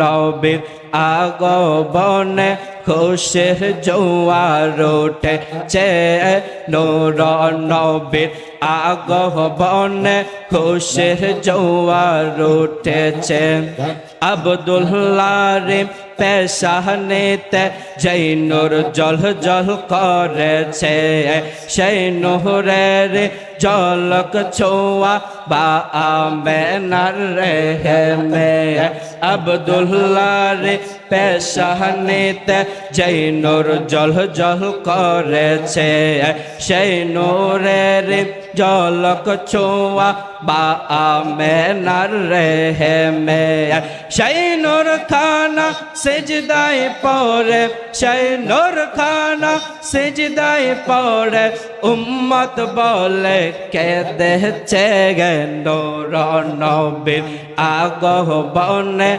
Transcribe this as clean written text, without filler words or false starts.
নবীর আগমনে খুশির জোয়ার উঠেছে নূর নবীর আগমনে খুশির জোয়ার উঠেছে আব্দুল্লাহর পেশানিতে যেই নূর জল জল করেছে সেই নূরের ঝলক ছোঁয়া বা আমেনার রেহেমে আব্দুল্লাহর পেশানিতে যেই নূর জল জল করেছে সেই নূরের ঝলক ছোঁয়া বা আমেনার রেহেমে সেই নূর খানা সিজদায় পড়ে সেই নূর খানা সিজদায় পড়ে উম্মত বলে কেঁদেছে গে নূর নবীর আগমনে